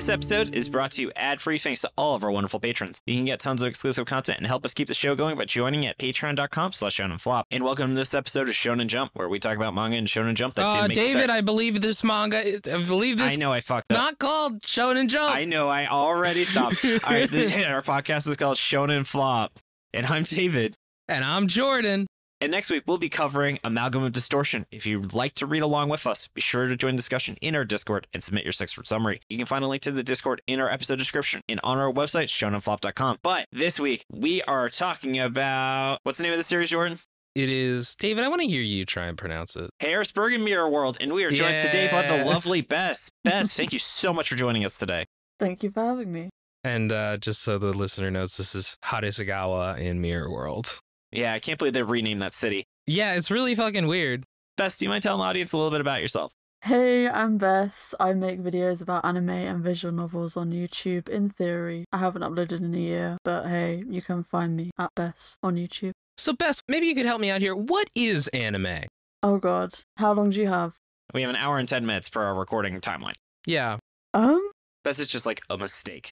This episode is brought to you ad-free thanks to all of our wonderful patrons. You can get tons of exclusive content and help us keep the show going by joining at patreon.com/shonenflop. And welcome to this episode of Shonen Jump, where we talk about manga and Shonen Jump that didn't make David, I believe this manga, I know I fucked up. Not called Shonen Jump. I know, I already stopped. All right, our podcast is called Shonen Flop. And I'm David. And I'm Jordan. And next week, we'll be covering Amalgam of Distortion. If you'd like to read along with us, be sure to join the discussion in our Discord and submit your 6-word summary. You can find a link to the Discord in our episode description and on our website, shonenflop.com. But this week, we are talking about... What's the name of the series, Jordan? It is... David, I want to hear you try and pronounce it. Harrisburg and Mirror World. And we are joined today by the lovely Bess. Bess, thank you so much for joining us today. Thank you for having me. And just so the listener knows, this is Harisugawa in Mirror World. Yeah, I can't believe they renamed that city. Yeah, it's really fucking weird. Bess, do you mind telling the audience a little bit about yourself? Hey, I'm Bess. I make videos about anime and visual novels on YouTube. In theory, I haven't uploaded in a year, but hey, you can find me at Bess on YouTube. So Bess, maybe you could help me out here. What is anime? Oh god, how long do you have? We have 1 hour and 10 minutes per our recording timeline. Yeah. Bess is just like a mistake.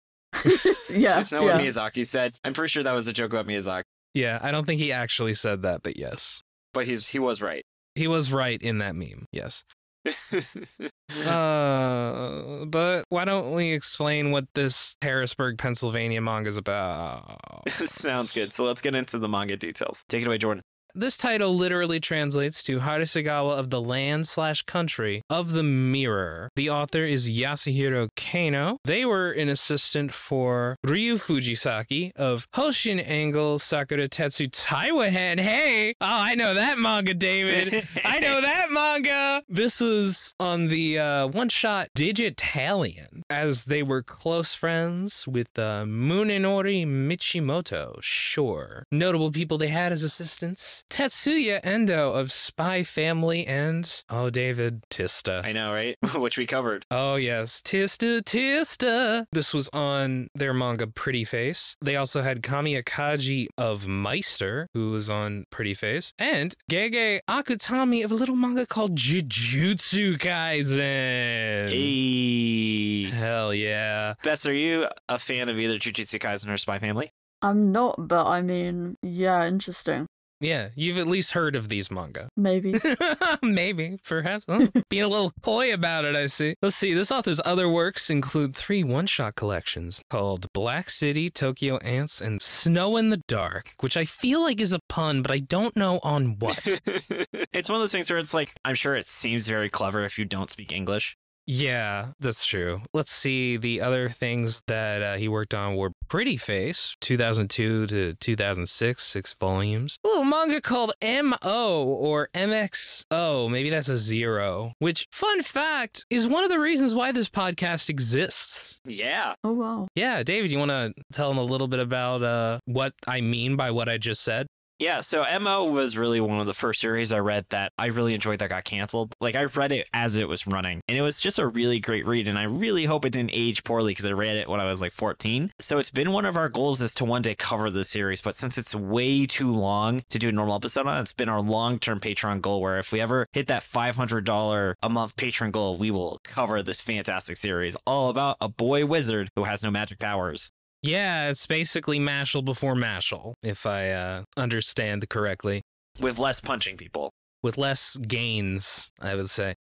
Yeah. That's not what Miyazaki said. I'm pretty sure that was a joke about Miyazaki. Yeah, I don't think he actually said that, but yes. But he was right. He was right in that meme, yes. But why don't we explain what this Harrisburg, Pennsylvania manga is about? Sounds good. So let's get into the manga details. Take it away, Jordan. This title literally translates to Harisugawa of the land/country of the mirror. The author is Yasuhiro Kano. They were an assistant for Ryu Fujisaki of Hoshin Angle Sakura Tetsu Taiwahan. Hey! Oh, I know that manga, David. I know that manga! This was on the one-shot Digitalian, as they were close friends with Munenori Michimoto. Sure. Notable people they had as assistants: Tetsuya Endo of Spy Family and, oh, David, Tista. I know, right? Which we covered. Oh, yes. Tista. This was on their manga Pretty Face. They also had Kamiya Kaji of Meister, who was on Pretty Face, and Gege Akutami of a little manga called Jujutsu Kaisen. Hey. Hell yeah. Bess, are you a fan of either Jujutsu Kaisen or Spy Family? I'm not, but I mean, yeah, interesting. Yeah, you've at least heard of these manga. Maybe. Maybe, perhaps. Oh, being a little coy about it, I see. Let's see, this author's other works include 3 one-shot collections called Black City, Tokyo Ants, and Snow in the Dark, which I feel like is a pun, but I don't know on what. It's one of those things where it's like, I'm sure it seems very clever if you don't speak English. Yeah, that's true. Let's see, the other things that he worked on were Pretty Face, 2002 to 2006, 6 volumes. A little manga called M.O. or MXO, maybe that's a 0, which, fun fact, is one of the reasons why this podcast exists. Yeah. Oh, wow. Yeah, David, you want to tell them a little bit about what I mean by what I just said? Yeah, so M.O. was really one of the first series I read that I really enjoyed that got canceled. Like, I read it as it was running, and it was just a really great read, and I really hope it didn't age poorly because I read it when I was like 14. So it's been one of our goals is to one day cover the series, but since it's way too long to do a normal episode on, it's been our long-term Patreon goal where if we ever hit that $500 a month Patreon goal, we will cover this fantastic series all about a boy wizard who has no magic powers. Yeah, it's basically Mashal before Mashal, if I understand correctly. With less punching people. With less gains, I would say.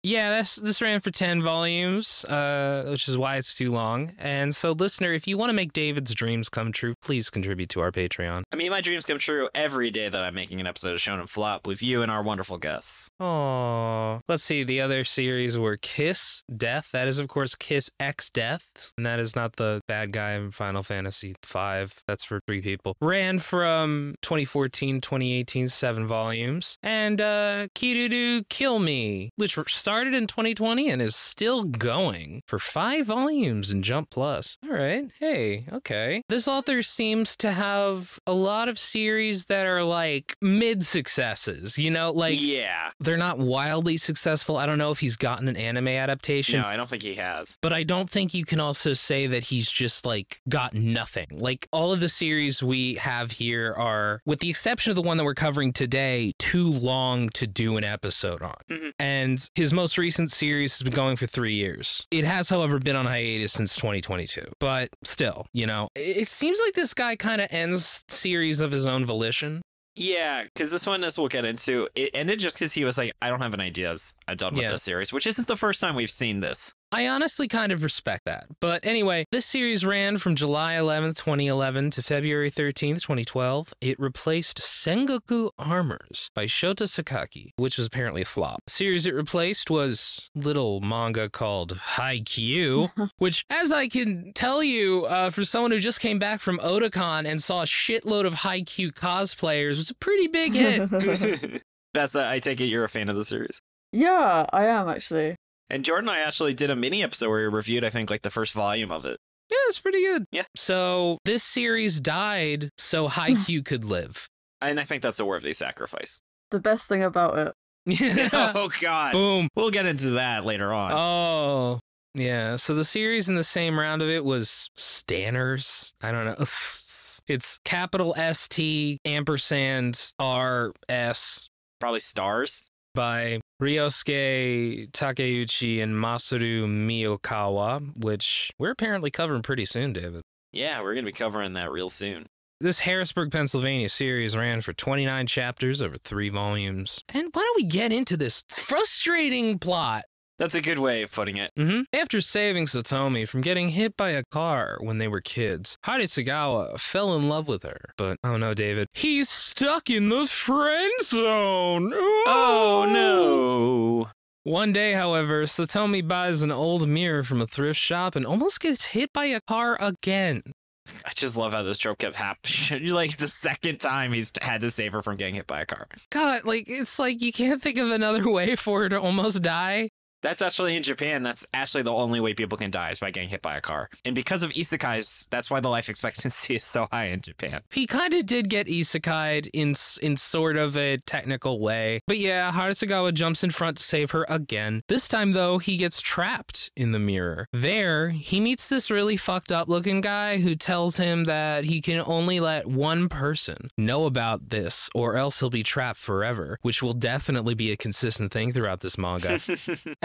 Yeah, this ran for 10 volumes, which is why it's too long. And so, listener, if you want to make David's dreams come true, please contribute to our Patreon. I mean, my dreams come true every day that I'm making an episode of Shonen Flop with you and our wonderful guests. Oh, let's see. The other series were Kiss Death. That is, of course, Kiss X Death. And that is not the bad guy in Final Fantasy V. That's for 3 people. Ran from 2014, 2018, 7 volumes. And Kirudu Kill Me, which started in 2020 and is still going for 5 volumes in Jump Plus. All right. Hey, okay. This author seems to have a lot of series that are like mid-successes, you know, like, yeah, they're not wildly successful. I don't know if he's gotten an anime adaptation. No, I don't think he has. But I don't think you can also say that he's just like got nothing. Like all of the series we have here are, with the exception of the one that we're covering today, too long to do an episode on. And his most most recent series has been going for 3 years. It has, however, been on hiatus since 2022. But still, you know, it seems like this guy kind of ends series of his own volition. Yeah, because this one, as we'll get into, it ended just because he was like, I don't have any ideas. I'm done with this series, which isn't the first time we've seen this. I honestly kind of respect that. But anyway, this series ran from July 11th, 2011 to February 13th, 2012. It replaced Sengoku Armors by Shota Sakaki, which was apparently a flop. The series it replaced was little manga called Haikyuu, which, as I can tell you, for someone who just came back from Otakon and saw a shitload of Haikyuu cosplayers, was a pretty big hit. Bess, I take it you're a fan of the series. Yeah, I am actually. And Jordan and I actually did a mini episode where we reviewed, I think, like the first volume of it. Yeah, it's pretty good. Yeah. So this series died so Haikyuu could live. And I think that's a worthy sacrifice. The best thing about it. Yeah. Oh, God. Boom. We'll get into that later on. Oh, yeah. So the series in the same round of it was Stanners. I don't know. It's capital ST ampersand RS. Probably Stars. By Ryosuke Takeuchi and Masaru Miyokawa, which we're apparently covering pretty soon, David. Yeah, we're going to be covering that real soon. This Harrisburg, Pennsylvania series ran for 29 chapters over 3 volumes. And why don't we get into this frustrating plot? That's a good way of putting it. After saving Satomi from getting hit by a car when they were kids, Harisugawa fell in love with her. But, oh no, David, he's stuck in the friend zone! Oh no! One day, however, Satomi buys an old mirror from a thrift shop and almost gets hit by a car again. I just love how this trope kept happening. Like the second time he's had to save her from getting hit by a car. God, like, it's like you can't think of another way for her to almost die. That's actually in Japan. That's actually the only way people can die is by getting hit by a car. And because of isekais, that's why the life expectancy is so high in Japan. He kind of did get isekai'd in sort of a technical way. But yeah, Harisugawa jumps in front to save her again. This time, though, he gets trapped in the mirror. There, he meets this really fucked up looking guy who tells him that he can only let one person know about this or else he'll be trapped forever, which will definitely be a consistent thing throughout this manga.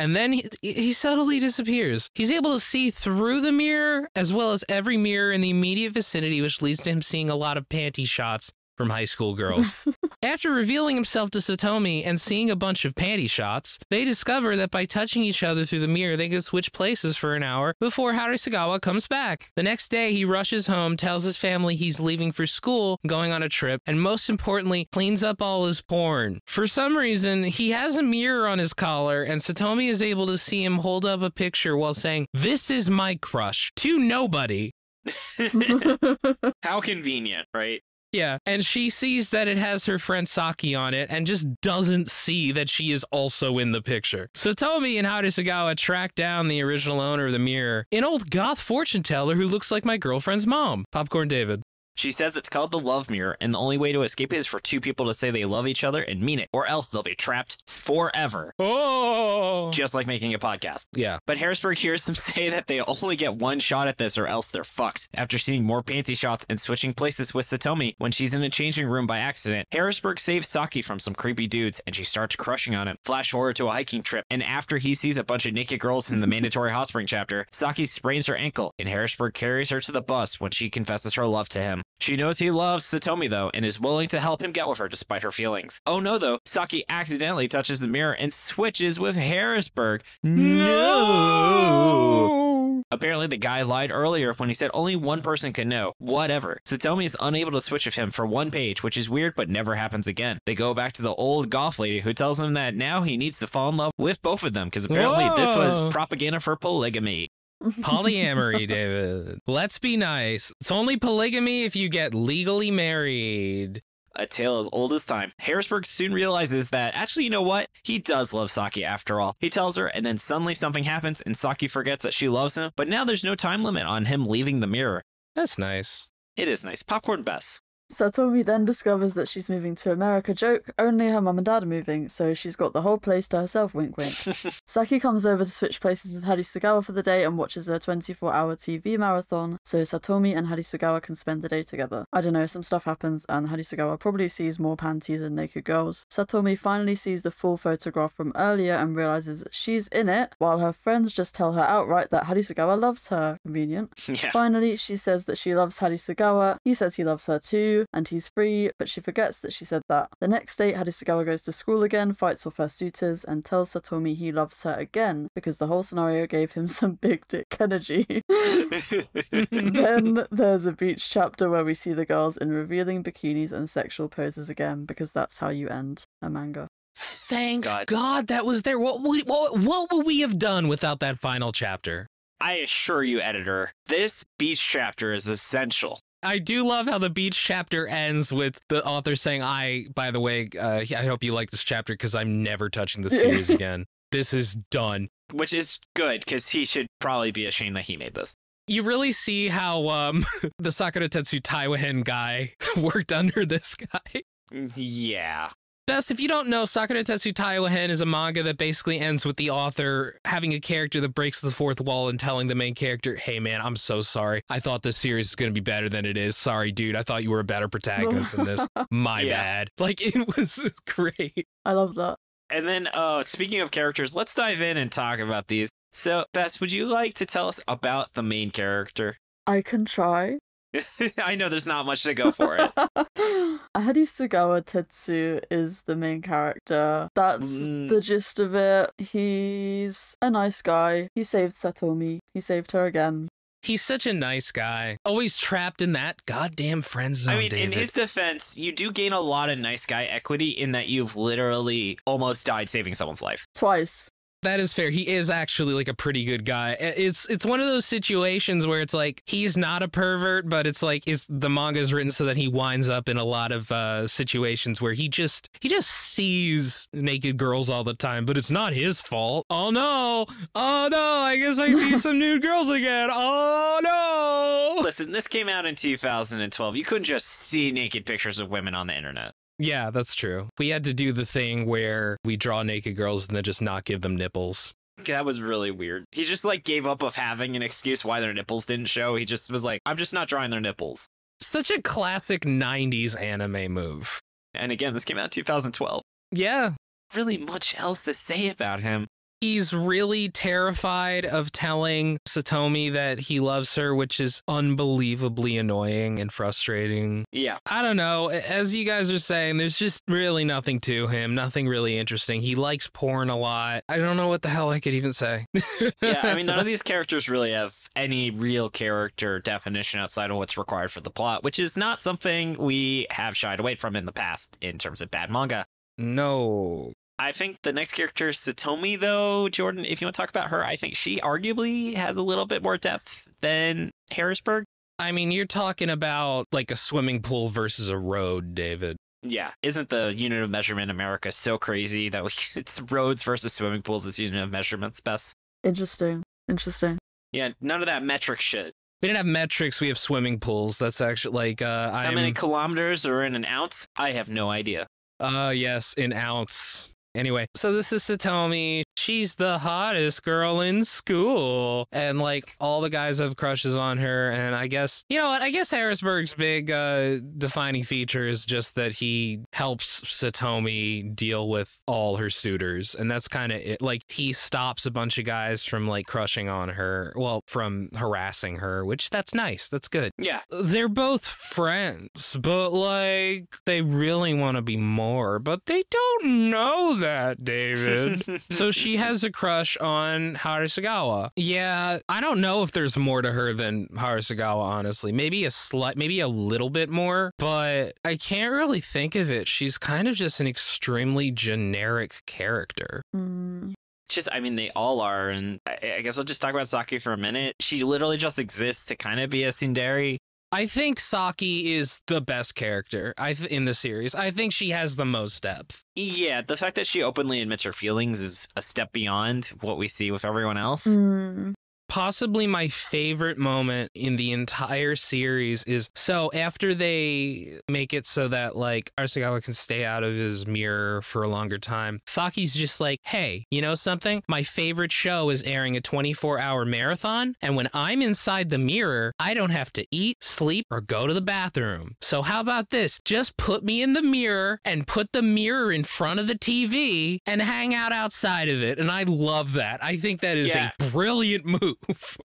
And then he subtly disappears. He's able to see through the mirror as well as every mirror in the immediate vicinity, which leads to him seeing a lot of panty shots from high school girls. After revealing himself to Satomi and seeing a bunch of panty shots, they discover that by touching each other through the mirror, they can switch places for an hour before Harisugawa comes back. The next day, he rushes home, tells his family he's leaving for school, going on a trip, and most importantly, cleans up all his porn. For some reason, he has a mirror on his collar, and Satomi is able to see him hold up a picture while saying, "This is my crush," to nobody. How convenient, right? Yeah, and she sees that it has her friend Saki on it and just doesn't see that she is also in the picture. Satomi and Harisugawa track down the original owner of the mirror, an old goth fortune teller who looks like my girlfriend's mom. Popcorn David. She says it's called the love mirror, and the only way to escape it is for two people to say they love each other and mean it, or else they'll be trapped forever. Oh! Just like making a podcast. Yeah. But Harrisburg hears them say that they only get one shot at this or else they're fucked. After seeing more panty shots and switching places with Satomi when she's in a changing room by accident, Harrisburg saves Saki from some creepy dudes and she starts crushing on him. Flash forward to a hiking trip, and after he sees a bunch of naked girls in the mandatory hot spring chapter, Saki sprains her ankle and Harrisburg carries her to the bus when she confesses her love to him. She knows he loves Satomi though and is willing to help him get with her despite her feelings. Oh no though, Saki accidentally touches the mirror and switches with Harrisburg. No! Apparently the guy lied earlier when he said only one person could know. Whatever. Satomi is unable to switch with him for one page, which is weird but never happens again. They go back to the old goth lady who tells him that now he needs to fall in love with both of them because apparently this was propaganda for polygamy. Polyamory, David. Let's be nice. It's only polygamy if you get legally married. A tale as old as time. Harrisburg soon realizes that, actually, you know what? He does love Saki after all. He tells her, and then suddenly something happens, and Saki forgets that she loves him, but now there's no time limit on him leaving the mirror. That's nice. It is nice. Popcorn Bess. Satomi then discovers that she's moving to America. Joke, only her mum and dad are moving, so she's got the whole place to herself, wink wink. Saki comes over to switch places with Harisugawa for the day and watches a 24-hour TV marathon, so Satomi and Harisugawa can spend the day together. I don't know, some stuff happens and Harisugawa probably sees more panties and naked girls. Satomi finally sees the full photograph from earlier and realizes that she's in it, while her friends just tell her outright that Harisugawa loves her. Convenient. Yeah. Finally, she says that she loves Harisugawa. He says he loves her too, and he's free, but she forgets that she said that. The next day, Harisugawa goes to school again, fights off her suitors, and tells Satomi he loves her again, because the whole scenario gave him some big dick energy. Then there's a beach chapter where we see the girls in revealing bikinis and sexual poses again, because that's how you end a manga. Thank God that was there. What would we have done without that final chapter? I assure you, editor, this beach chapter is essential. I do love how the beach chapter ends with the author saying, by the way, I hope you like this chapter because I'm never touching the series again. This is done. Which is good, because he should probably be ashamed that he made this. You really see how the Sakura Tetsu Taiwan guy worked under this guy. Yeah. Bess, if you don't know, Sakura Tetsu Taiwan is a manga that basically ends with the author having a character that breaks the fourth wall and telling the main character, hey man, I'm so sorry. I thought this series was going to be better than it is. Sorry, dude. I thought you were a better protagonist than this. My bad. Like, it was great. I love that. And then, speaking of characters, let's dive in and talk about these. So, Bess, would you like to tell us about the main character? I can try. I know there's not much to go for it. Harisugawa Tetsu is the main character. That's the gist of it. He's a nice guy. He saved Satomi. He saved her again. He's such a nice guy. Always trapped in that goddamn friend zone, I mean, David. in his defense, you do gain a lot of nice guy equity in that you've literally almost died saving someone's life. Twice. That is fair. He is actually like a pretty good guy. It's one of those situations where it's like he's not a pervert, but it's like the manga is written so that he winds up in a lot of situations where he just sees naked girls all the time, but it's not his fault. Oh no! I guess I see some nude girls again. Oh no! Listen, this came out in 2012. You couldn't just see naked pictures of women on the internet. Yeah, that's true. We had to do the thing where we draw naked girls and then just not give them nipples. That was really weird. He just like gave up of having an excuse why their nipples didn't show. He just was like, I'm just not drawing their nipples. Such a classic 90s anime move. And again, this came out in 2012. Yeah. Really much else to say about him. He's really terrified of telling Satomi that he loves her, which is unbelievably annoying and frustrating. Yeah. I don't know. As you guys are saying, there's just really nothing to him. Nothing really interesting. He likes porn a lot. I don't know what the hell I could even say. Yeah, I mean, none of these characters really have any real character definition outside of what's required for the plot, which is not something we have shied away from in the past in terms of bad manga. No. I think the next character is Satomi, though. Jordan, if you want to talk about her, I think she arguably has a little bit more depth than Harrisburg. I mean, you're talking about like a swimming pool versus a road, David. Yeah. Isn't the unit of measurement in America so crazy that it's roads versus swimming pools as unit of measurements, Bess? Interesting. Yeah, none of that metric shit. We didn't have metrics, we have swimming pools. That's actually like, How many kilometers are in an ounce? I have no idea. Yes, in ounce. Anyway, so this is Satomi. She's the hottest girl in school. And like all the guys have crushes on her. And I guess, you know what? I guess Harrisburg's big defining feature is just that he helps Satomi deal with all her suitors. And that's kind of it. Like he stops a bunch of guys from like crushing on her. Well, from harassing her, which that's nice. That's good. Yeah. They're both friends, but like they really want to be more, but they don't know that, David. So she has a crush on Harisugawa. Yeah, I don't know if there's more to her than Harisugawa, honestly. Maybe a little bit more, but I can't really think of it. She's kind of just an extremely generic character. Just, I mean, they all are, and I guess I'll just talk about Saki for a minute. She literally just exists to kind of be a tsundere. I think Saki is the best character in the series. I think she has the most depth. Yeah, the fact that she openly admits her feelings is a step beyond what we see with everyone else. Possibly my favorite moment in the entire series is, so after they make it so that like Arasugawa can stay out of his mirror for a longer time, Saki's just like, hey, you know something? My favorite show is airing a 24-hour marathon, and when I'm inside the mirror, I don't have to eat, sleep, or go to the bathroom. So how about this? Just put me in the mirror and put the mirror in front of the TV and hang out outside of it. And I love that. I think that is a brilliant move.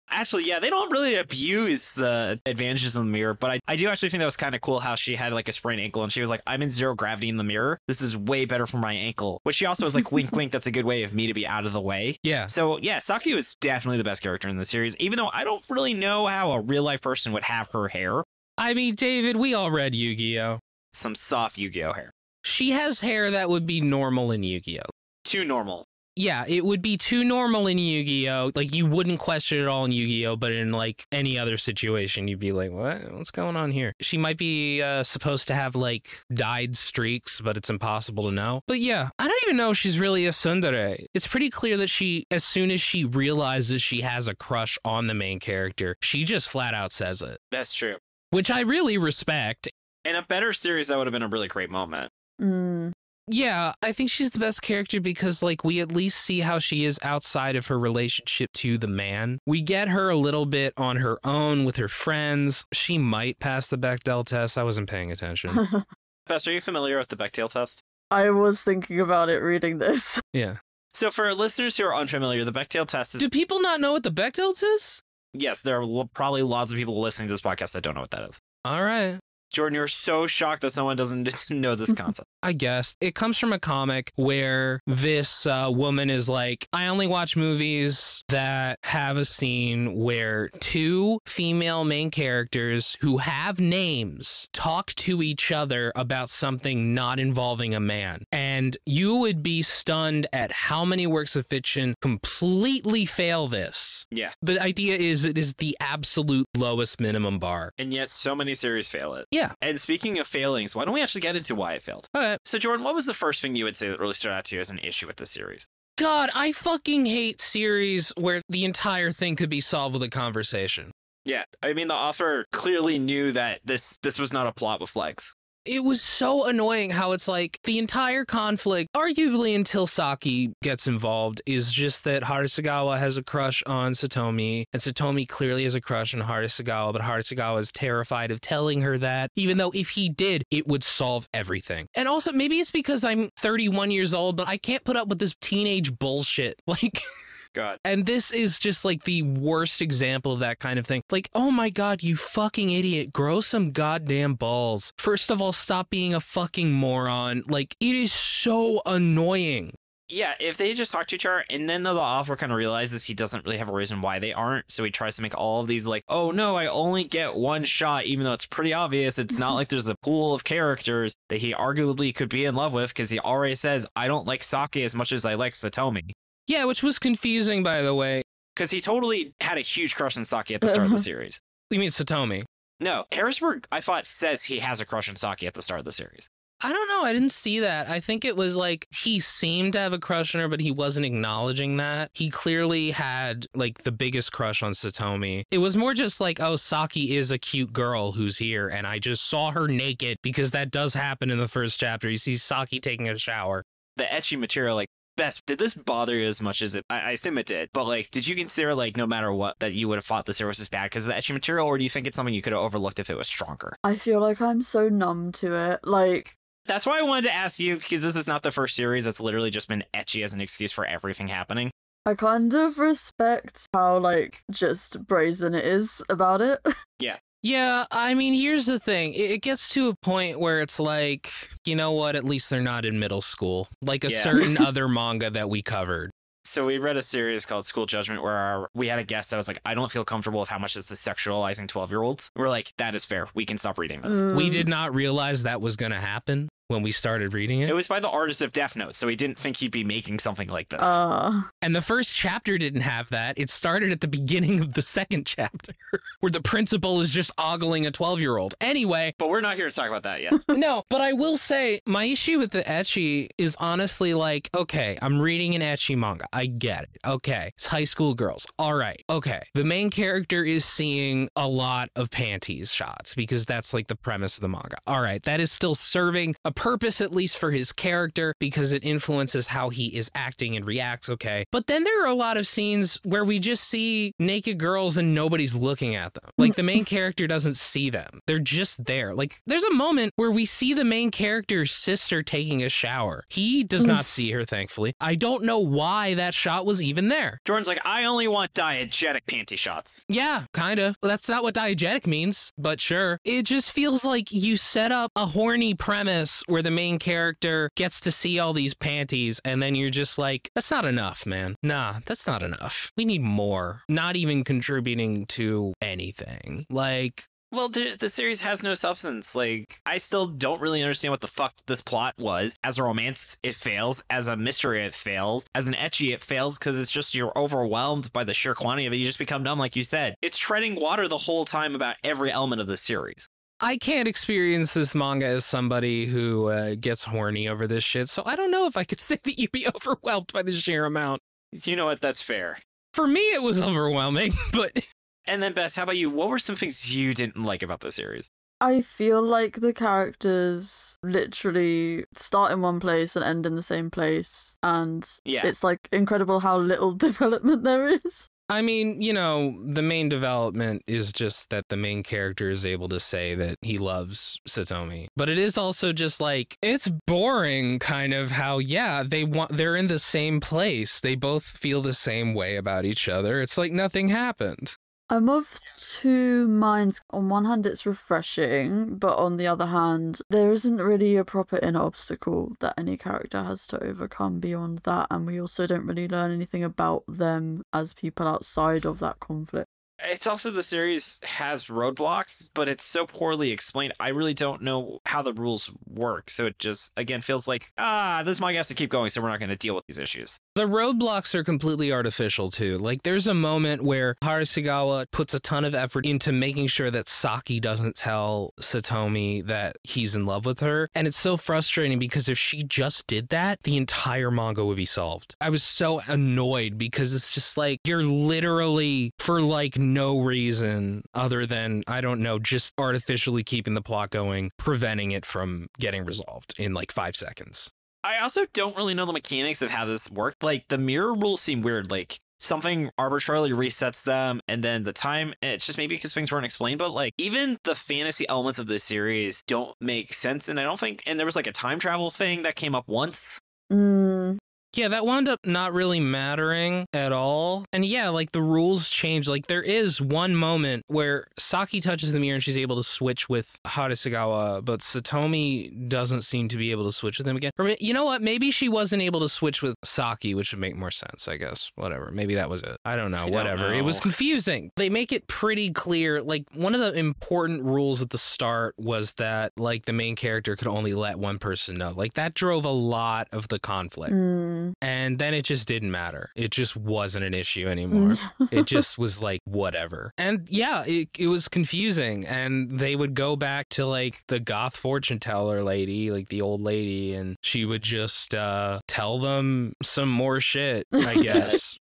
Actually, yeah, they don't really abuse the advantages of the mirror, but I do actually think that was kind of cool how she had like a sprained ankle and she was like, I'm in zero gravity in the mirror. This is way better for my ankle. Which she also was like, wink, wink, that's a good way of me to be out of the way. Yeah. So yeah, Saki was definitely the best character in the series, even though I don't really know how a real life person would have her hair. I mean, David, we all read Yu-Gi-Oh! Some soft Yu-Gi-Oh hair. She has hair that would be normal in Yu-Gi-Oh! Too normal. Yeah, it would be too normal in Yu-Gi-Oh! Like, you wouldn't question it at all in Yu-Gi-Oh! But in, like, any other situation, you'd be like, what? What's going on here? She might be supposed to have, like, dyed streaks, but it's impossible to know. But yeah, I don't even know if she's really a tsundere. It's pretty clear that she, as soon as she realizes she has a crush on the main character, she just flat out says it. That's true. Which I really respect. In a better series, that would have been a really great moment. Yeah, I think she's the best character because, like, we at least see how she is outside of her relationship to the man. We get her a little bit on her own with her friends. She might pass the Bechdel test. I wasn't paying attention. Bess, are you familiar with the Bechdel test? I was thinking about it reading this. Yeah. So for listeners who are unfamiliar, the Bechdel test is... Do people not know what the Bechdel test is? Yes, there are probably lots of people listening to this podcast that don't know what that is. All right. Jordan, you're so shocked that someone doesn't know this concept. I guess. It comes from a comic where this woman is like, I only watch movies that have a scene where two female main characters who have names talk to each other about something not involving a man. And you would be stunned at how many works of fiction completely fail this. Yeah. The idea is it is the absolute lowest minimum bar. And yet so many series fail it. Yeah. And speaking of failings, why don't we actually get into why it failed? All right. So Jordan, what was the first thing you would say that really stood out to you as an issue with this series? God, I fucking hate series where the entire thing could be solved with a conversation. Yeah. I mean, the author clearly knew that this was not a plot with legs. It was so annoying how it's like the entire conflict, arguably until Saki gets involved, is just that Harisugawa has a crush on Satomi, and Satomi clearly has a crush on Harisugawa, but Harisugawa is terrified of telling her that, even though if he did, it would solve everything. And also, maybe it's because I'm 31 years old, but I can't put up with this teenage bullshit. Like... God. And this is just like the worst example of that kind of thing. Like, oh my God, you fucking idiot. Grow some goddamn balls. First of all, stop being a fucking moron. Like, it is so annoying. Yeah, if they just talk to each other and then the author kind of realizes he doesn't really have a reason why they aren't, so he tries to make all of these like, oh no, I only get one shot, even though it's pretty obvious. It's not like there's a pool of characters that he arguably could be in love with because he already says, I don't like Saki as much as I like Satomi. Yeah, which was confusing, by the way. Because he totally had a huge crush on Saki at the start of the series. You mean Satomi? No, Harrisburg, I thought, says he has a crush on Saki at the start of the series. I don't know. I didn't see that. I think it was like he seemed to have a crush on her, but he wasn't acknowledging that. He clearly had like the biggest crush on Satomi. It was more just like, oh, Saki is a cute girl who's here, and I just saw her naked because that does happen in the first chapter. You see Saki taking a shower. The ecchi material, like, Bess, did this bother you as much as it? I assume it did, but like, did you consider like no matter what that you would have thought the series was bad because of the ecchi material, or do you think it's something you could have overlooked if it was stronger? I feel like I'm so numb to it. Like, that's why I wanted to ask you, because this is not the first series that's literally just been ecchi as an excuse for everything happening. I kind of respect how like just brazen it is about it. Yeah. Yeah, I mean, here's the thing. It gets to a point where it's like, you know what? At least they're not in middle school. Like a certain other manga that we covered. So we read a series called School Judgment where we had a guest that was like, I don't feel comfortable with how much this is sexualizing 12-year-olds. We're like, that is fair. We can stop reading this. We did not realize that was going to happen. when we started reading it. It was by the artist of Death Note, so he didn't think he'd be making something like this. And the first chapter didn't have that. It started at the beginning of the second chapter, where the principal is just ogling a 12-year-old. Anyway. But we're not here to talk about that yet. No, but I will say, my issue with the ecchi is honestly like, okay, I'm reading an ecchi manga. I get it. Okay. It's high school girls. All right. Okay. The main character is seeing a lot of panties shots because that's like the premise of the manga. All right. That is still serving a purpose, at least for his character, because it influences how he is acting and reacts. Okay. But then there are a lot of scenes where we just see naked girls and nobody's looking at them. Like the main character doesn't see them. They're just there. Like there's a moment where we see the main character's sister taking a shower. He does not see her, thankfully. I don't know why that shot was even there. Jordan's like, I only want diegetic panty shots. Yeah, kind of. Well, that's not what diegetic means, but sure. It just feels like you set up a horny premise where the main character gets to see all these panties, and then you're just like, that's not enough, man. Nah, that's not enough. We need more. Not even contributing to anything. Like, well, the series has no substance. Like, I still don't really understand what the fuck this plot was. As a romance, it fails. As a mystery, it fails. As an ecchi, it fails because it's just you're overwhelmed by the sheer quantity of it. You just become numb, like you said. It's treading water the whole time about every element of the series. I can't experience this manga as somebody who gets horny over this shit, so I don't know if I could say that you'd be overwhelmed by the sheer amount. You know what? That's fair. For me, it was overwhelming, but... And then, Bess, how about you? What were some things you didn't like about the series? I feel like the characters literally start in one place and end in the same place, and it's like incredible how little development there is. I mean, you know, the main development is just that the main character is able to say that he loves Satomi. But it is also just like, it's boring kind of how, yeah, they're in the same place. They both feel the same way about each other. It's like nothing happened. I'm of two minds. On one hand, it's refreshing, but on the other hand, there isn't really a proper inner obstacle that any character has to overcome beyond that, and we also don't really learn anything about them as people outside of that conflict. It's also the series has roadblocks, but it's so poorly explained. I really don't know how the rules work. So it just, again, feels like, this manga has to keep going, so we're not going to deal with these issues. The roadblocks are completely artificial, too. Like, there's a moment where Harisugawa puts a ton of effort into making sure that Saki doesn't tell Satomi that he's in love with her. And it's so frustrating because if she just did that, the entire manga would be solved. I was so annoyed because it's just like, you're literally, for like no reason other than, I don't know, just artificially keeping the plot going, preventing it from getting resolved in like 5 seconds. I also don't really know the mechanics of how this worked. Like, the mirror rules seem weird. Like, something arbitrarily resets them, and then the time, it's just maybe because things weren't explained, but like, even the fantasy elements of this series don't make sense, and I don't think, and there was like a time travel thing that came up once. Yeah, that wound up not really mattering at all. And yeah, like the rules change. Like there is one moment where Saki touches the mirror and she's able to switch with Harisugawa, but Satomi doesn't seem to be able to switch with him again. Or you know what? Maybe she wasn't able to switch with Saki, which would make more sense, I guess. Whatever. Maybe that was it. I don't know. Whatever. It was confusing. They make it pretty clear. Like one of the important rules at the start was that like the main character could only let one person know. Like that drove a lot of the conflict. And then it just didn't matter. It just wasn't an issue anymore. It just was like, whatever. And yeah, it was confusing. And they would go back to like the goth fortune teller lady, like the old lady, and she would just tell them some more shit, I guess.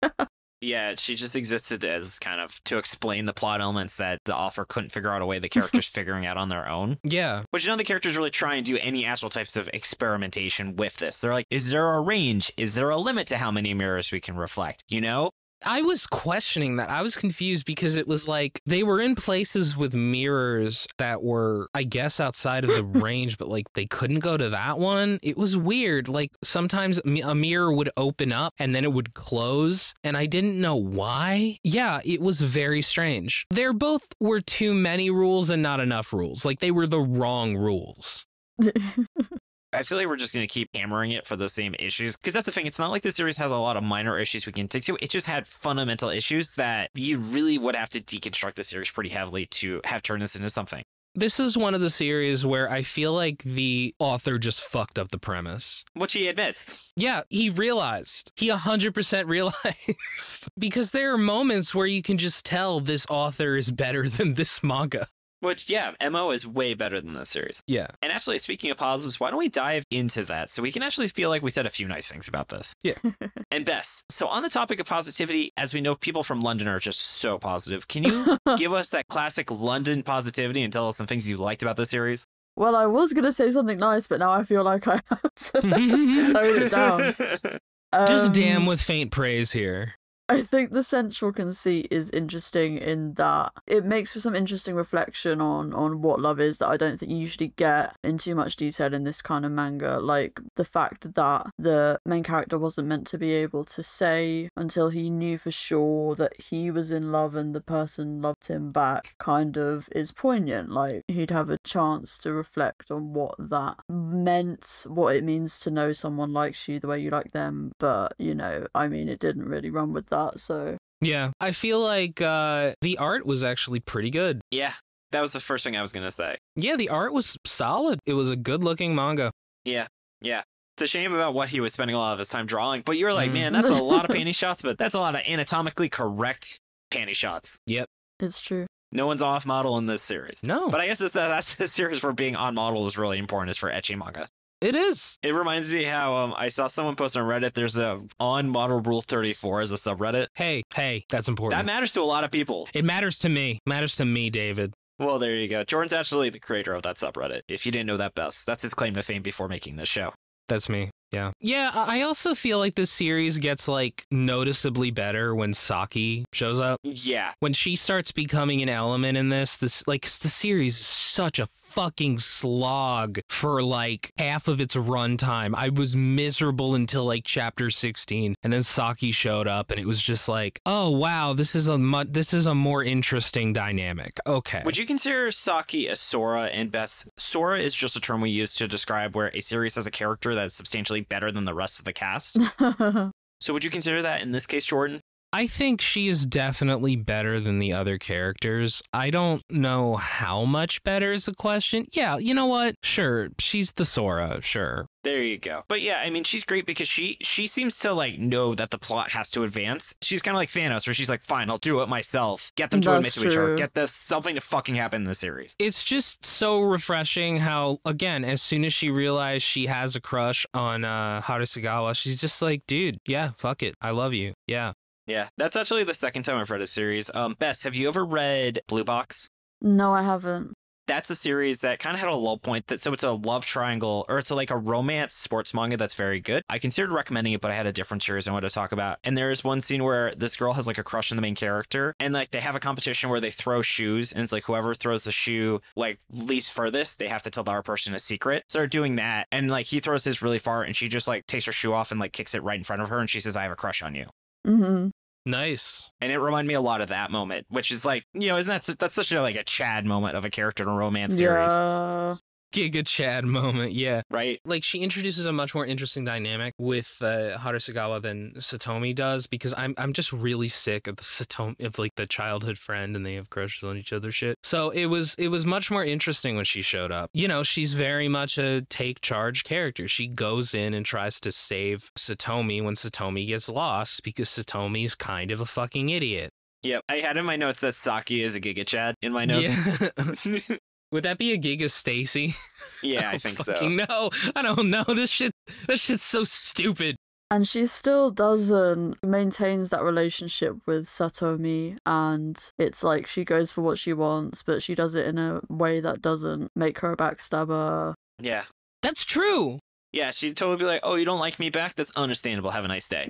Yeah, she just existed as kind of to explain the plot elements that the author couldn't figure out a way the characters figuring out on their own. Yeah. But you know, the characters really try and do any actual types of experimentation with this. They're like, is there a range? Is there a limit to how many mirrors we can reflect? You know? I was questioning that. I was confused because it was like they were in places with mirrors that were, I guess, outside of the range, but like they couldn't go to that one. It was weird. Like sometimes a mirror would open up and then it would close, and I didn't know why. Yeah, it was very strange. There both were too many rules and not enough rules. Like they were the wrong rules. I feel like we're just going to keep hammering it for the same issues. Because that's the thing. It's not like the series has a lot of minor issues we can take to. It just had fundamental issues that you really would have to deconstruct the series pretty heavily to have turned this into something. This is one of the series where I feel like the author just fucked up the premise. Which he admits. Yeah, he realized. He 100% realized. Because there are moments where you can just tell this author is better than this manga. Which, yeah, MO is way better than this series. Yeah. And actually, speaking of positives, why don't we dive into that so we can actually feel like we said a few nice things about this? Yeah. And Bess, so on the topic of positivity, as we know, people from London are just so positive. Can you give us that classic London positivity and tell us some things you liked about this series? Well, I was going to say something nice, but now I feel like I have to tone it down. Just damn with faint praise here. I think the central conceit is interesting in that it makes for some interesting reflection on what love is that I don't think you usually get in too much detail in this kind of manga. Like the fact that the main character wasn't meant to be able to say until he knew for sure that he was in love and the person loved him back kind of is poignant. Like he'd have a chance to reflect on what that meant, what it means to know someone likes you the way you like them. But, you know, I mean, it didn't really run with that. So yeah, I feel like the art was actually pretty good. Yeah, that was the first thing I was gonna say. Yeah, the art was solid. It was a good looking manga. Yeah. It's a shame about what he was spending a lot of his time drawing, but you're like, man, that's a lot of panty shots, but that's a lot of anatomically correct panty shots. Yep. it's true. No one's off model in this series. No. But I guess that's the series where being on model is really important, is for ecchi manga. It is. It reminds me how I saw someone post on Reddit, there's a on model rule 34 as a subreddit. Hey, that's important. That matters to a lot of people. It matters to me. Matters to me, David. Well, there you go. Jordan's actually the creator of that subreddit. If you didn't know that, Bess, that's his claim to fame before making this show. That's me. Yeah. Yeah, I also feel like this series gets, like, noticeably better when Saki shows up. Yeah. When she starts becoming an element in this, the series is such a fucking slog for, like, half of its runtime. I was miserable until, like, chapter 16, and then Saki showed up, and it was just like, oh, wow, this is a more interesting dynamic. Okay. Would you consider Saki a Sora and Bess? Sora is just a term we use to describe where a series has a character that's substantially better than the rest of the cast. So would you consider that in this case, Jordan? I think she is definitely better than the other characters. I don't know how much better is the question. Yeah, you know what? Sure, she's the Sora, sure. There you go. But yeah, I mean, she's great because she seems to, like, know that the plot has to advance. She's kind of like Thanos, where she's like, fine, I'll do it myself. Get them to admit to each other. Get this something to fucking happen in the series. It's just so refreshing how, again, as soon as she realized she has a crush on Harisugawa, she's just like, dude, yeah, fuck it. I love you. Yeah. Yeah, that's actually the second time I've read a series. Bess, have you ever read Blue Box? No, I haven't. That's a series that kind of had a low point. So it's a love triangle, or it's like a romance sports manga that's very good. I considered recommending it, but I had a different series I wanted to talk about. And there is one scene where this girl has like a crush on the main character, and like they have a competition where they throw shoes, and it's like whoever throws the shoe like least furthest, they have to tell the other person a secret. So they're doing that, and like he throws his really far, and she just like takes her shoe off and like kicks it right in front of her, and she says, "I have a crush on you." Mm-hmm. Nice. And it reminded me a lot of that moment, which is like, you know, that's such a like a Chad moment of a character in a romance series. Yeah. Giga Chad moment, yeah. Right? Like, she introduces a much more interesting dynamic with Harisugawa than Satomi does, because I'm just really sick of the Satomi, of like the childhood friend and they have crushes on each other shit. So it was much more interesting when she showed up. You know, she's very much a take charge character. She goes in and tries to save Satomi when Satomi gets lost because Satomi's kind of a fucking idiot. Yep. I had in my notes that Saki is a Giga Chad in my notes. Yeah. Would that be a Giga Stacy? Yeah, I think so. No, I don't know. This shit's so stupid. And she still maintains that relationship with Satomi, and it's like she goes for what she wants, but she does it in a way that doesn't make her a backstabber. Yeah. That's true. Yeah, she'd totally be like, oh, you don't like me back? That's understandable. Have a nice day.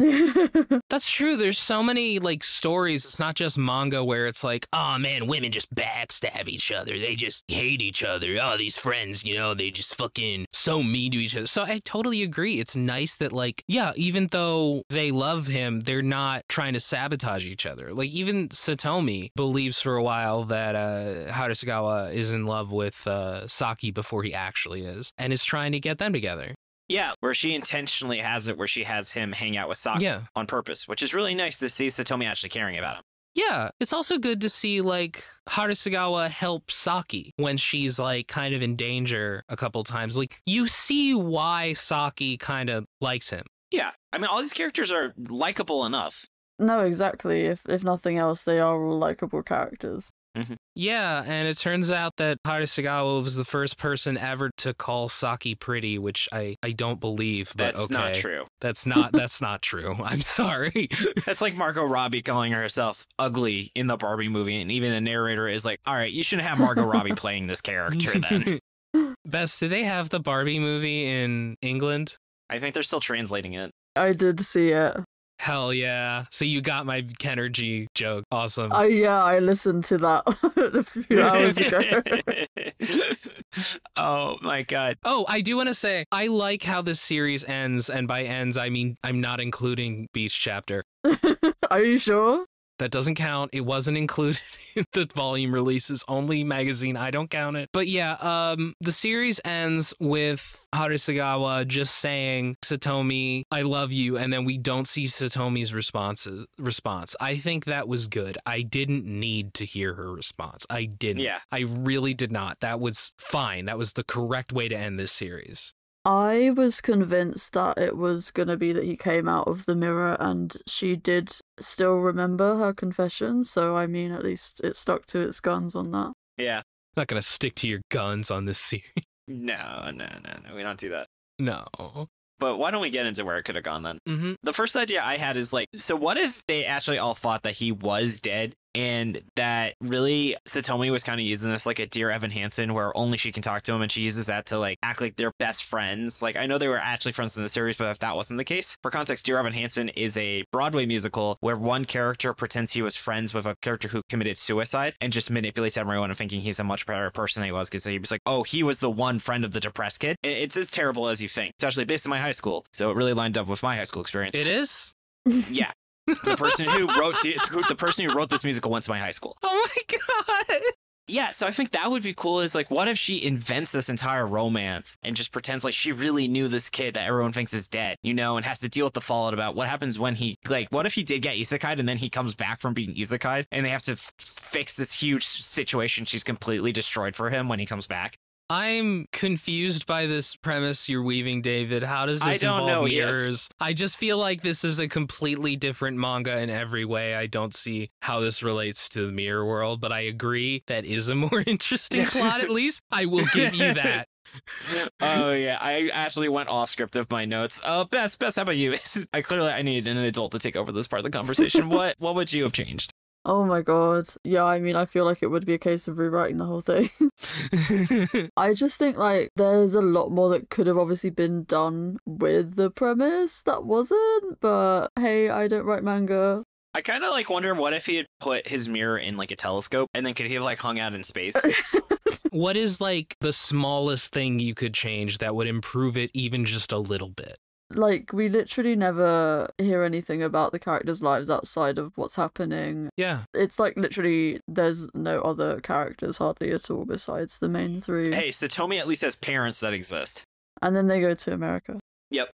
That's true. There's so many, like, stories. It's not just manga where it's like, oh, man, women just backstab each other. They just hate each other. Oh, these friends, you know, they just fucking so mean to each other. So I totally agree. It's nice that, like, yeah, even though they love him, they're not trying to sabotage each other. Like, even Satomi believes for a while that Harisugawa is in love with Saki before he actually is, and is trying to get them together. Yeah, where she intentionally has it, where she has him hang out with Saki on purpose, which is really nice to see Satomi actually caring about him. Yeah, it's also good to see, like, Harisugawa help Saki when she's, like, kind of in danger a couple times. Like, you see why Saki kind of likes him. Yeah. I mean, all these characters are likable enough. No, exactly. If nothing else, they are all likable characters. Yeah, and it turns out that Harisugawa was the first person ever to call Saki pretty, which I don't believe, but That's okay. not true. That's not true. I'm sorry. That's like Margot Robbie calling herself ugly in the Barbie movie, and even the narrator is like, all right, you shouldn't have Margot Robbie playing this character then. Bess, do they have the Barbie movie in England? I think they're still translating it. I did see it. Hell yeah. So you got my Kennergy joke. Awesome. Yeah, I listened to that a few hours ago. Oh my god. Oh, I do want to say, I like how this series ends, and by ends, I mean I'm not including Beach Chapter. Are you sure? That doesn't count. It wasn't included in the volume releases. Only magazine. I don't count it. But yeah, the series ends with Harisugawa just saying, Satomi, I love you. And then we don't see Satomi's response. I think that was good. I didn't need to hear her response. I didn't. Yeah. I really did not. That was fine. That was the correct way to end this series. I was convinced that it was going to be that he came out of the mirror and she did still remember her confession. So, I mean, at least it stuck to its guns on that. Yeah. Not going to stick to your guns on this series. No. We don't do that. No. But why don't we get into where it could have gone then? Mm-hmm. The first idea I had is like, so what if they actually all thought that he was dead and that really Satomi was kind of using this like a Dear Evan Hansen where only she can talk to him and she uses that to like act like they're best friends. Like I know they were actually friends in the series, but if that wasn't the case, for context, Dear Evan Hansen is a Broadway musical where one character pretends he was friends with a character who committed suicide and just manipulates everyone and thinking he's a much better person than he was because he was like, oh, he was the one friend of the depressed kid. It's as terrible as you think. It's actually based in my high school, so it really lined up with my high school experience. It is? Yeah. The person who wrote this musical went to my high school. Oh my god. Yeah, so I think that would be cool is like, what if she invents this entire romance and just pretends like she really knew this kid that everyone thinks is dead, you know, and has to deal with the fallout about what happens when he, like, what if he did get isekai'd and then he comes back from being isekai'd and they have to fix this huge situation she's completely destroyed for him when he comes back? I'm confused by this premise you're weaving, David. How does this involve mirrors? I just feel like this is a completely different manga in every way. I don't see how this relates to the mirror world, but I agree that is a more interesting plot, at least. I will give you that. Oh yeah, I actually went off script of my notes. Bess, how about you? I needed an adult to take over this part of the conversation. What would you have changed? Oh my god. Yeah, I mean, I feel like it would be a case of rewriting the whole thing. I just think, like, there's a lot more that could have obviously been done with the premise that wasn't, but hey, I don't write manga. I kind of, like, wonder what if he had put his mirror in, like, a telescope, and then could he have, like, hung out in space? What is, like, the smallest thing you could change that would improve it even just a little bit? Like, we literally never hear anything about the characters' lives outside of what's happening. Yeah. It's like literally there's no other characters hardly at all besides the main three. Hey, Satomi at least has parents that exist. And then they go to America. Yep.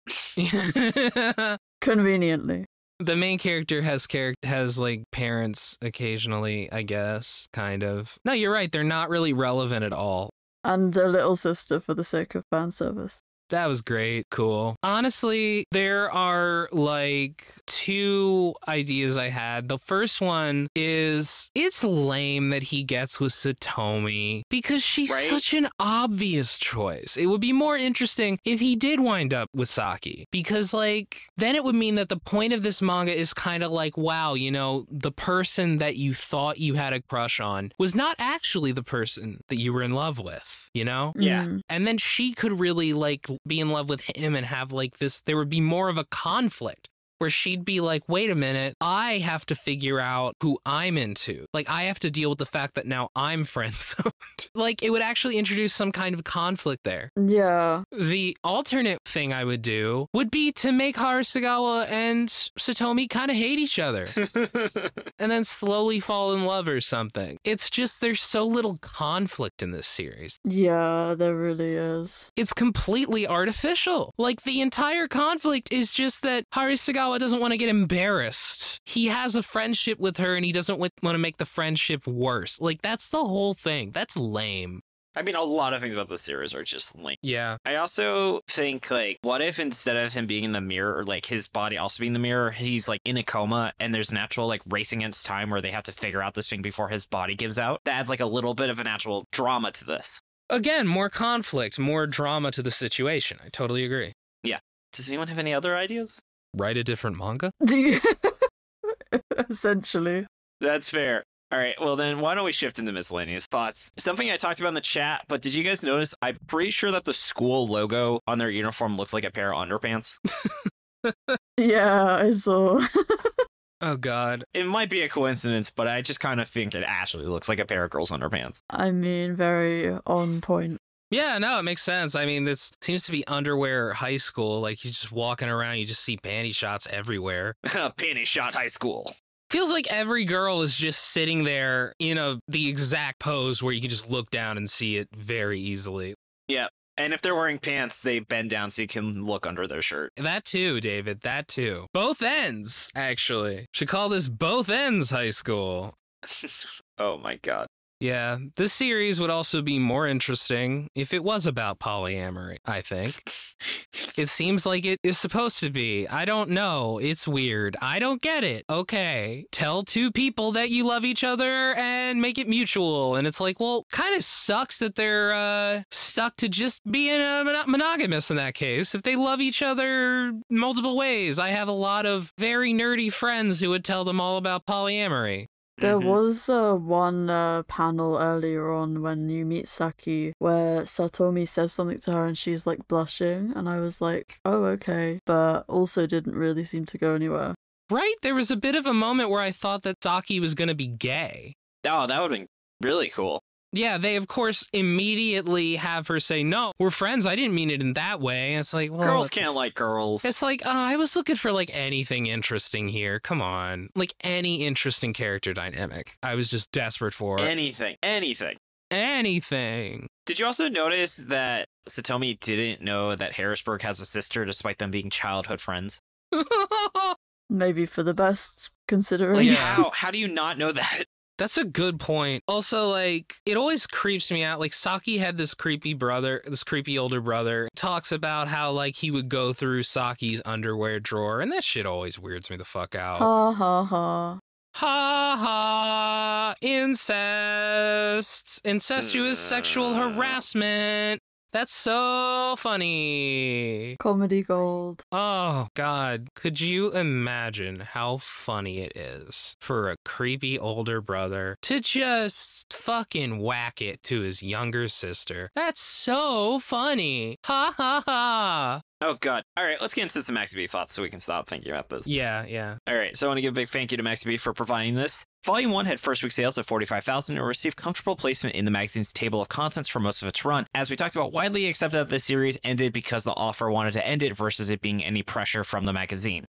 Conveniently. The main character has like parents occasionally, I guess, kind of. No, you're right. They're not really relevant at all. And a little sister for the sake of fan service. That was great. Cool. Honestly, there are like two ideas I had. The first one is it's lame that he gets with Satomi because she's such an obvious choice. It would be more interesting if he did wind up with Saki because like then it would mean that the point of this manga is kind of like, wow, you know, the person that you thought you had a crush on was not actually the person that you were in love with, you know? Yeah. And then she could really like be in love with him and have like this, there would be more of a conflict where she'd be like, wait a minute, I have to figure out who I'm into. Like, I have to deal with the fact that now I'm friend-zoned. Like, it would actually introduce some kind of conflict there. Yeah. The alternate thing I would do would be to make Harisugawa and Satomi kind of hate each other. And then slowly fall in love or something. It's just, there's so little conflict in this series. Yeah, there really is. It's completely artificial. Like, the entire conflict is just that Harisugawa Harisugawa doesn't want to get embarrassed. He has a friendship with her and he doesn't want to make the friendship worse. Like, that's the whole thing. That's lame. I mean, a lot of things about this series are just lame. Yeah. I also think, like, what if instead of him being in the mirror, or like his body also being in the mirror, he's like in a coma and there's natural like racing against time where they have to figure out this thing before his body gives out? That adds like a little bit of an actual drama to this. Again, more conflict, more drama to the situation. I totally agree. Yeah. Does anyone have any other ideas? Write a different manga? Essentially. That's fair. All right, well then, why don't we shift into miscellaneous thoughts? Something I talked about in the chat, but did you guys notice? I'm pretty sure that the school logo on their uniform looks like a pair of underpants. Yeah, I saw. Oh, God. It might be a coincidence, but I just kind of think it actually looks like a pair of girls' underpants. I mean, very on point. Yeah, no, it makes sense. I mean, this seems to be underwear high school. Like, you're just walking around, you just see panty shots everywhere. Panty shot high school. Feels like every girl is just sitting there in the exact pose where you can just look down and see it very easily. Yeah, and if they're wearing pants, they bend down so you can look under their shirt. That too, David, that too. Both ends, actually. Should call this Both Ends High School. Oh my god. Yeah, this series would also be more interesting if it was about polyamory, I think. It seems like it is supposed to be. I don't know. It's weird. I don't get it. Okay, tell two people that you love each other and make it mutual. And it's like, well, kind of sucks that they're stuck to just being monogamous in that case. If they love each other multiple ways, I have a lot of very nerdy friends who would tell them all about polyamory. There was one panel earlier on when you meet Saki where Satomi says something to her and she's like blushing, and I was like, oh, okay, but also didn't really seem to go anywhere. Right? There was a bit of a moment where I thought that Saki was going to be gay. Oh, that would have been really cool. Yeah, they, of course, immediately have her say, no, we're friends. I didn't mean it in that way. And it's like, well... Girls can't like girls. It's like, I was looking for, like, anything interesting here. Come on. Like, any interesting character dynamic. I was just desperate for. Anything. Did you also notice that Satomi didn't know that Harrisburg has a sister despite them being childhood friends? Maybe for the best, considering. Like, how do you not know that? That's a good point. Also, like, it always creeps me out. Like, Saki had this creepy older brother, talks about how, like, he would go through Saki's underwear drawer, and that shit always weirds me the fuck out. Ha ha ha. Ha ha, incest, incestuous sexual harassment. That's so funny. Comedy gold. Oh, God. Could you imagine how funny it is for a creepy older brother to just fucking whack it to his younger sister? That's so funny. Ha ha ha. Oh, God. All right, let's get into some MaxyBee thoughts so we can stop thinking about this. Yeah. All right, so I want to give a big thank you to MaxyBee for providing this. Volume 1 had first week sales of 45,000 and received comfortable placement in the magazine's table of contents for most of its run. As we talked about, widely accepted that this series ended because the author wanted to end it versus it being any pressure from the magazine.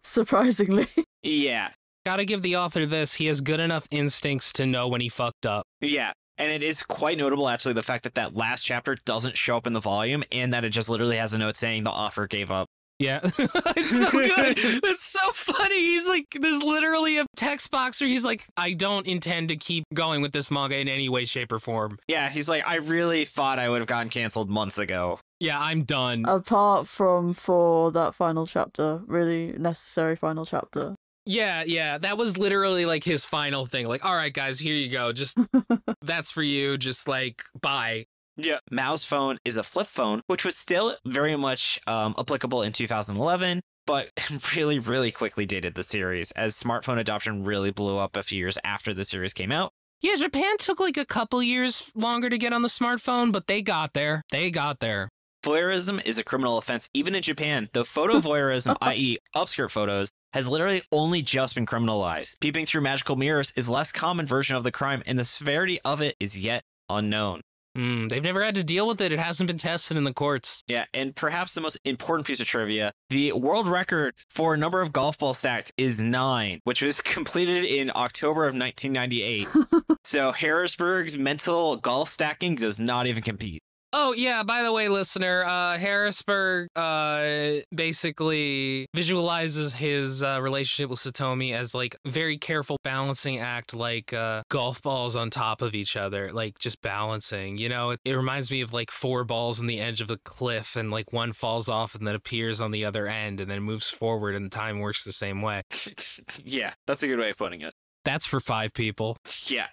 Surprisingly. Yeah. Gotta give the author this. He has good enough instincts to know when he fucked up. Yeah. And it is quite notable, actually, the fact that that last chapter doesn't show up in the volume and that it just literally has a note saying the author gave up. Yeah. It's so good. It's so funny. He's like, there's literally a text box where he's like, I don't intend to keep going with this manga in any way, shape, or form. Yeah, he's like, I really thought I would have gotten canceled months ago. Yeah, I'm done. Apart from for that final chapter, really necessary final chapter. Yeah, that was literally like his final thing. Like, all right, guys, here you go. Just, that's for you. Just like, bye. Yeah, Mao's phone is a flip phone, which was still very much applicable in 2011, but really, really quickly dated the series, as smartphone adoption really blew up a few years after the series came out. Yeah, Japan took like a couple years longer to get on the smartphone, but they got there. Voyeurism is a criminal offense even in Japan, though photo voyeurism, i.e. upskirt photos, has literally only just been criminalized. Peeping through magical mirrors is a less common version of the crime, and the severity of it is yet unknown. They've never had to deal with it. It hasn't been tested in the courts. Yeah, and perhaps the most important piece of trivia, the world record for number of golf balls stacked is 9, which was completed in October of 1998. So Harrisburg's mental golf stacking does not even compete. Oh, yeah, by the way, listener, Harrisburg basically visualizes his relationship with Satomi as, like, very careful balancing act, like golf balls on top of each other, like, just balancing. You know, it reminds me of, like, 4 balls on the edge of a cliff, and, like, one falls off and then appears on the other end and then moves forward, and time works the same way. Yeah, that's a good way of putting it. That's for 5 people. Yeah.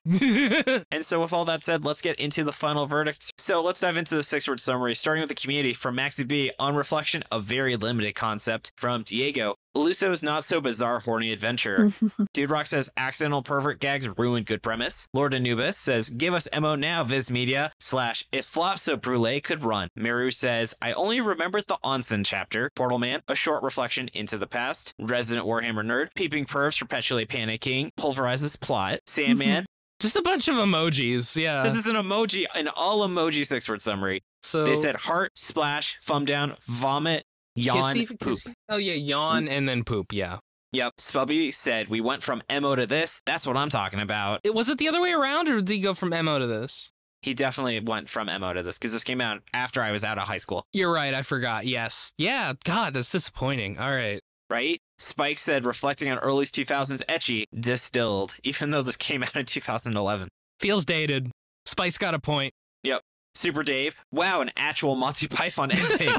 And so with all that said, let's get into the final verdicts. So let's dive into the 6-word summary, starting with the community from MaxyBee. On reflection, a very limited concept from Diego. Luso's not so bizarre horny adventure. Dude Rock says accidental pervert gags ruin good premise. Lord Anubis says give us MO now, Viz Media / if Flop So Brule could run. Miru says I only remembered the onsen chapter. Portal Man, a short reflection into the past. Resident Warhammer nerd, peeping pervs perpetually panicking, pulverizes plot. Sandman. Just a bunch of emojis, yeah. This is an emoji, an all emoji 6-word summary. So they said heart, splash, thumb down, vomit, yawn, poop. Oh yeah, yawn and then poop, yeah. Yep. Spubby said we went from MO to this. That's what I'm talking about. Was it the other way around, or did he go from MO to this? He definitely went from MO to this because this came out after I was out of high school. You're right, I forgot. Yes. Yeah, God, that's disappointing. All right. Right? Spike said reflecting on early 2000s ecchi, distilled, even though this came out in 2011. Feels dated. Spike's got a point. Yep. Super Dave. Wow, an actual Monty Python ending.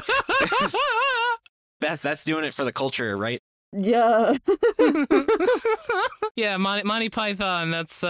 Bess, that's doing it for the culture, right? Yeah. Yeah, Monty Python, that's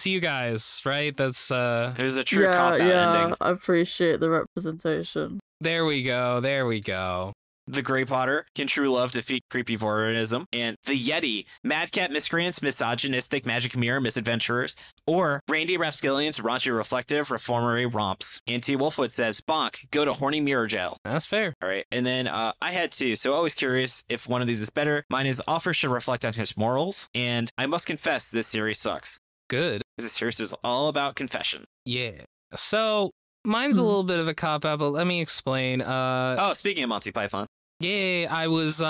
you guys, right? That's It was a true cop-out ending. I appreciate the representation. There we go. There we go. The Grey Potter, can true love defeat creepy voyeurism? And The Yeti, madcat miscreants, misogynistic magic mirror misadventurers, or Randy Rapskillian's raunchy reflective reformery romps. Auntie Wolfwood says, bonk, go to horny mirror jail. That's fair. All right, and then I had 2, so always curious if one of these is better. Mine is author should reflect on his morals, and I must confess this series sucks. Good. This series is all about confession. Yeah. So mine's a little bit of a cop-out, but let me explain. Oh, speaking of Monty Python. Yeah, I was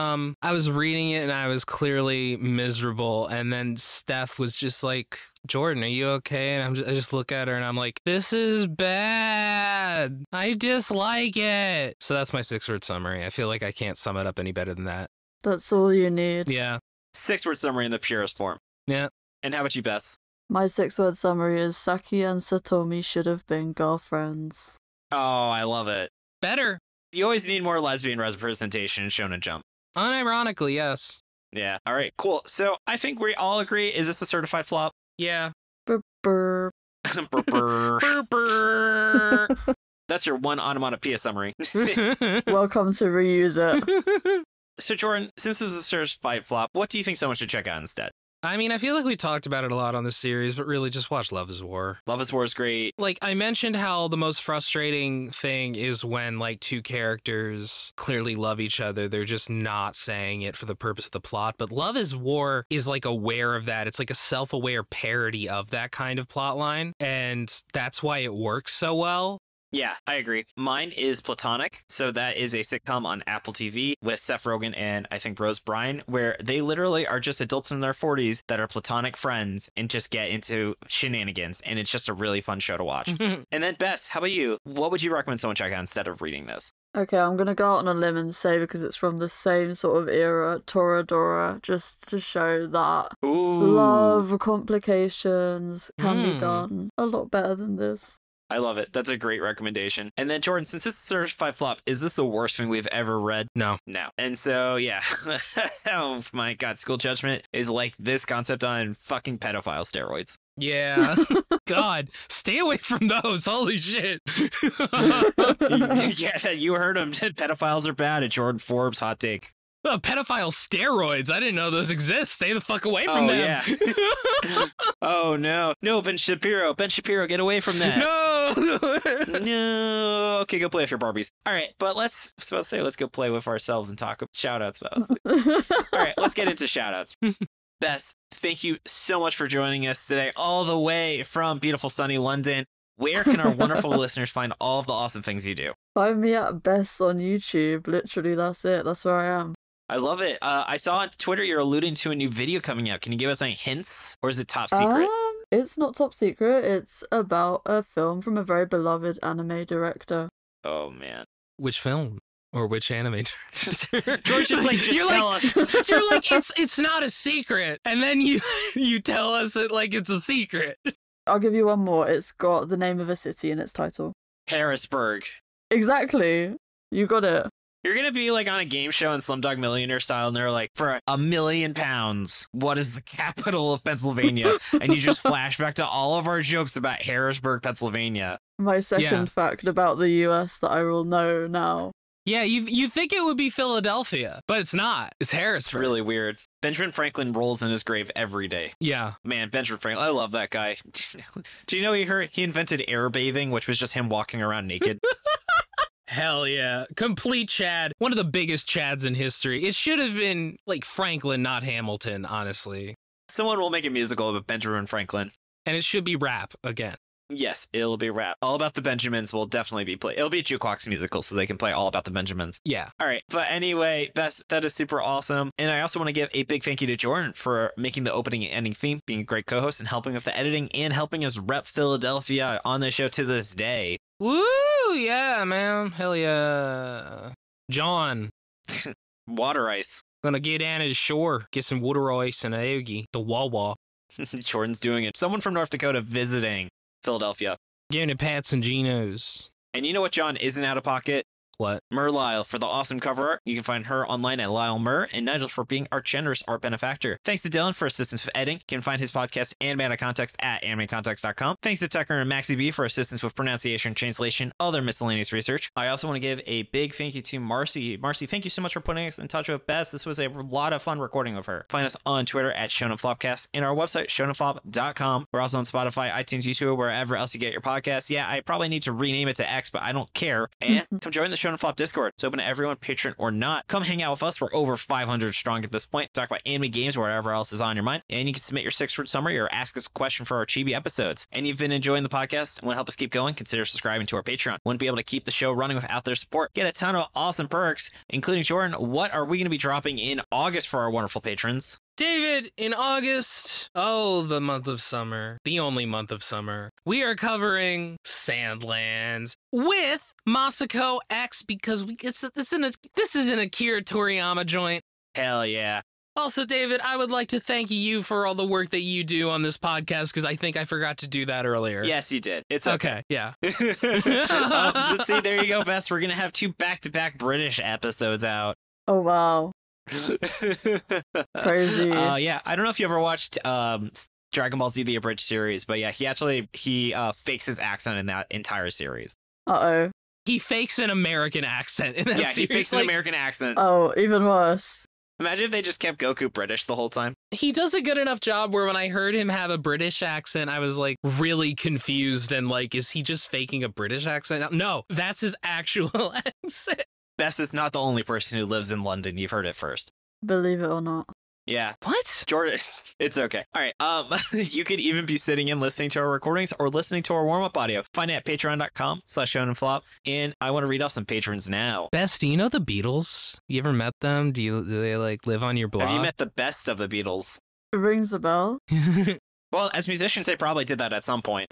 reading it and I was clearly miserable, and then Steph was just like, Jordan, are you okay? And I just look at her and I'm like, this is bad. I dislike it. So that's my 6-word summary. I feel like I can't sum it up any better than that. That's all you need. Yeah. 6-word summary in the purest form. Yeah. And how about you, Bess? My 6-word summary is Saki and Satomi should have been girlfriends. Oh, I love it. Better. You always need more lesbian representation in Shonen Jump. Unironically, yes. Yeah. All right, cool. So I think we all agree, is this a certified flop? Yeah. Burp, burp. Burr, burr. Burr, burr. That's your one onomatopoeia summary. Welcome to reuse it. So Jordan, since this is a certified flop, what do you think someone should check out instead? I mean, I feel like we talked about it a lot on this series, but really just watch Love is War. Love is War is great. Like, I mentioned how the most frustrating thing is when, like, 2 characters clearly love each other. They're just not saying it for the purpose of the plot. But Love is War is, like, aware of that. It's like a self-aware parody of that kind of plot line. And that's why it works so well. Yeah, I agree. Mine is Platonic. So that is a sitcom on Apple TV with Seth Rogen and I think Rose Byrne, where they literally are just adults in their 40s that are platonic friends and just get into shenanigans. And it's just a really fun show to watch. And then Bess, how about you? What would you recommend someone check out instead of reading this? Okay, I'm going to go out on a limb and say, because it's from the same sort of era, Toradora, just to show that love complications can be done a lot better than this. I love it. That's a great recommendation. And then, Jordan, since this is a certified flop, is this the worst thing we've ever read? No. No. And so, yeah. Oh, my God. School Judgment is like this concept on fucking pedophile steroids. Yeah. God, stay away from those. Holy shit. Yeah, you heard him. Pedophiles are bad at Jordan Forbes' hot take. Oh, pedophile steroids. I didn't know those exist. Stay the fuck away from them. Yeah. Oh, no. No, Ben Shapiro. Ben Shapiro, get away from that. No. No. Okay, go play with your Barbies. All right, but let's go play with ourselves and talk shout-outs about it. All right, let's get into shout-outs. Bess, thank you so much for joining us today, all the way from beautiful sunny London. Where can our wonderful listeners find all of the awesome things you do? Find me at Bess on YouTube. Literally, that's it. That's where I am. I love it. I saw on Twitter you're alluding to a new video coming out. Can you give us any hints, or is it top secret? It's not top secret. It's about a film from a very beloved anime director. Oh, man. Which film? Or which anime director? George just like, tell us. You're like, it's not a secret. And then you tell us it like it's a secret. I'll give you one more. It's got the name of a city in its title. Harrisburg. Exactly. You got it. You're going to be like on a game show in Slumdog Millionaire style, and they're like, for £1 million, what is the capital of Pennsylvania? And you just flash back to all of our jokes about Harrisburg, Pennsylvania. My second fact about the US that I will know now. Yeah, you think it would be Philadelphia, but it's not. It's Harrisburg. It's really weird. Benjamin Franklin rolls in his grave every day. Yeah. Man, Benjamin Franklin, I love that guy. Do you know he invented air bathing, which was just him walking around naked? Hell yeah. Complete Chad. One of the biggest Chads in history. It should have been like Franklin, not Hamilton, honestly. Someone will make a musical about Benjamin Franklin. And it should be rap again. Yes, it'll be rap. All About the Benjamins will definitely be played. It'll be a jukebox musical, so they can play All About the Benjamins. Yeah. All right. But anyway, Bess, that is super awesome. And I also want to give a big thank you to Jordan for making the opening and ending theme, being a great co-host, and helping with the editing, and helping us rep Philadelphia on the show to this day. Woo! Yeah, man. Hell yeah. John. Water ice. Gonna get down to the shore, get some water ice and a Ogie, the Wawa. Jordan's doing it. Someone from North Dakota visiting Philadelphia. Getting to Pats and Geno's. And you know what John isn't out of pocket? What? Merliel for the awesome cover art. You can find her online at Lyle Mur, and Nigel for being our generous art benefactor. Thanks to Dylan for assistance with editing. You can find his podcast Anime Out of Context at animecontext.com. Thanks to Tucker and MaxyBee for assistance with pronunciation, translation, other miscellaneous research. I also want to give a big thank you to Marcy. Marcy, thank you so much for putting us in touch with Bess. This was a lot of fun recording with her. Find us on Twitter at ShonenFlopcast and our website, shonenflop.com. We're also on Spotify, iTunes, YouTube, wherever else you get your podcasts. Yeah, I probably need to rename it to X, but I don't care. And come join the Shonen Flop Discord. It's open to everyone, patron or not. Come hang out with us. We're over 500 strong at this point. Talk about anime games or whatever else is on your mind. And you can submit your 6-word summary or ask us a question for our Chibi episodes. And you've been enjoying the podcast and want to help us keep going, consider subscribing to our Patreon. Wouldn't be able to keep the show running without their support. Get a ton of awesome perks, including Jordan. What are we going to be dropping in August for our wonderful patrons? David, in August, the month of summer, the only month of summer, we are covering Sandlands with Masako X because this is an Akira Toriyama joint. Hell yeah. Also, David, I would like to thank you for all the work that you do on this podcast because I think I forgot to do that earlier. Yes, you did. It's okay. Yeah. See, there you go, Bess. We're going to have 2 back-to-back British episodes out. Oh, wow. Crazy. Yeah, I don't know if you ever watched Dragon Ball Z the Abridged series, but yeah, he fakes his accent in that entire series. Uh-oh. He fakes an American accent in that series. Yeah, he fakes an American accent. Oh, even worse. Imagine if they just kept Goku British the whole time. He does a good enough job where when I heard him have a British accent, I was like really confused and like, is he just faking a British accent? No, that's his actual accent. Bess is not the only person who lives in London. You've heard it first. Believe it or not. Yeah. What? Jordan, it's okay. All right. You could even be sitting and listening to our recordings or listening to our warm-up audio. Find it at patreon.com/shonenflop. And I want to read out some patrons now. Bess, do you know the Beatles? You ever met them? Do they like live on your blog? Have you met the best of the Beatles? It rings a bell. Well, as musicians, they probably did that at some point.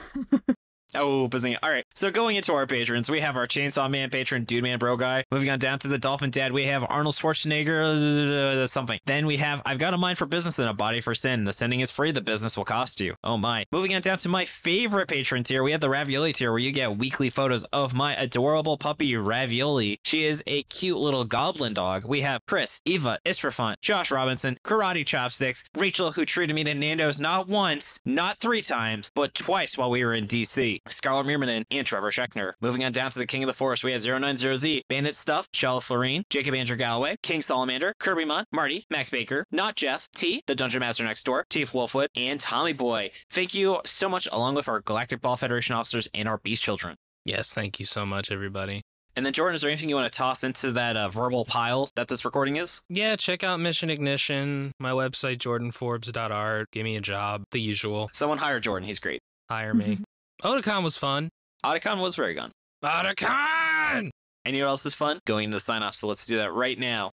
Oh, bazinga. All right. So going into our patrons, we have our Chainsaw Man patron, Dude Man Bro Guy. Moving on down to the Dolphin Dad, we have Arnold Schwarzenegger, something. Then we have I've got a mind for business and a body for sin. The sending is free. The business will cost you. Oh my. Moving on down to my favorite patron tier, we have the Ravioli tier where you get weekly photos of my adorable puppy Ravioli. She is a cute little goblin dog. We have Chris, Eva, Israfant, Josh Robinson, Karate Chopsticks, Rachel, who treated me to Nando's not once, not 3 times, but twice while we were in DC. Scarlett Meermanen, and Trevor Schechner. Moving on down to the King of the Forest, we have 090Z, Bandit Stuff, Shella Florine, Jacob Andrew Galloway, King Salamander, Kirby Mutt, Marty, Max Baker, Not Jeff, T, the Dungeon Master Next Door, Tief Wolfwood, and Tommy Boy. Thank you so much, along with our Galactic Ball Federation officers and our Beast Children. Yes, thank you so much, everybody. And then, Jordan, is there anything you want to toss into that verbal pile that this recording is? Yeah, check out Mission Ignition, my website, jordanforbes.art. Give me a job, the usual. Someone hire Jordan. He's great. Hire me. Otakon was fun. Otakon was very fun. Otakon! And you know what else is fun? Going into the sign-off, so let's do that right now.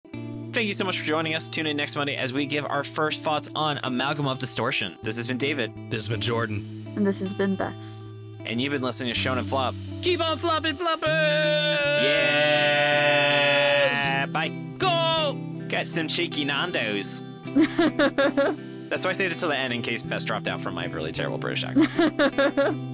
Thank you so much for joining us. Tune in next Monday as we give our first thoughts on Amalgam of Distortion. This has been David. This has been Jordan. And this has been Bess. And you've been listening to Shonen Flop. Keep on flopping, flopping! Yeah! Bye. Go! Got some cheeky Nandos. That's why I saved it till the end in case Bess dropped out from my really terrible British accent.